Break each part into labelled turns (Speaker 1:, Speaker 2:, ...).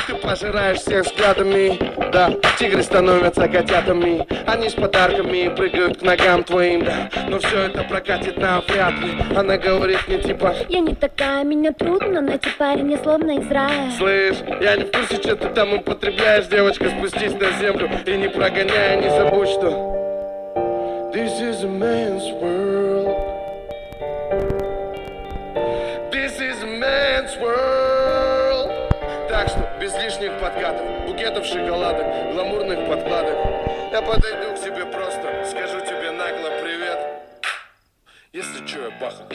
Speaker 1: Ты пожираешь всех взглядами, да. Тигры становятся котятами, они с подарками прыгают к ногам твоим, да. Но все это прокатит нам вряд ли. Она говорит мне типа:
Speaker 2: я не такая, меня трудно найти парень, я словно из рая.
Speaker 1: слышь, я не в курсе, что ты там употребляешь, девочка, спустись на землю и не прогоняй, не забудь, что This is a man's world. This is a man's world. Так что без лишних подкатов, букетов шоколадок, гламурных подкладок, я подойду к тебе просто, скажу тебе нагло привет. Если чё, я баха.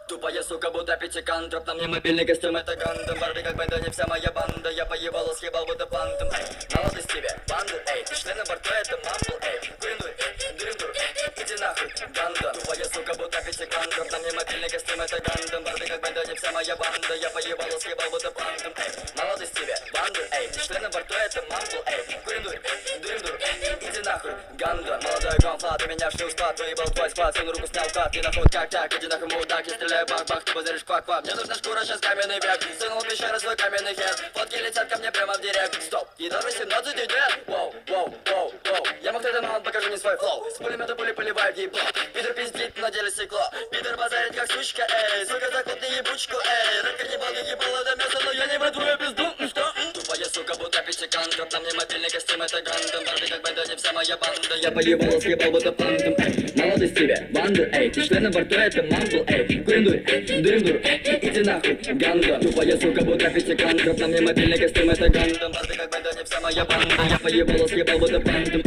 Speaker 3: Тупая сука, будто пятикантроп. На мне мобильный костюм, это гандам. Барби как банда, не вся моя банда. Я поебал, съебал, будто пантом. Эй, молодость тебе, банду, эй. Ты член на борту, это мамбл, эй. Курендуй, дурендур, иди нахуй, ганда. Тупая сука, будто пятикантроп. На мне мобильный костюм, это гандам. Барби как банда, не вся моя банда. Я поебал, съебал, будто пантом. Эй, молодость тебе, банду, эй. Ты член на борту, это мамбл, эй. Курендуй, дурендур, иди нахуй, ганда. Молодой конфлат, ты меня шлю в спад. Поебал твой склад, свою руку снял кат. Ты нахуй как так, иди нахуй, мудак. Я стреляю бах-бах, ты базаришь квак-квак. Мне нужна шкура, сейчас каменный век. Сунул в пещеру свой каменный хер. Фотки летят ко мне прямо в директ. Стоп, едва 18 идет. Воу, воу, воу, воу. Я мог тогда маунт, покажу мне свой флоу. С пулемета пули поливают ебло. Питер пиздит, на деле стекло. Питер базарит как сучка, эй. Сука, закутни ебучку, эй. Рыбка ебал, я ебал это мясо, но я не войду, я пизду. Что? Тупая сука, будто пятикантроп. На мне мобильный костюм, это гандам. Барби как банда, не вся моя банда. Я поебал, съебал, будто пантом, эй. Молодость тебе, банду, эй. Ты член на борту, это мамбл, эй. Курендуй, дурендур, иди нахуй, ганда. Тупая сука, будто пятикантроп. На мне мобильный костюм, это гандам. Барби как банда, не вся моя банда. Я поебал, съебал, будто пантом.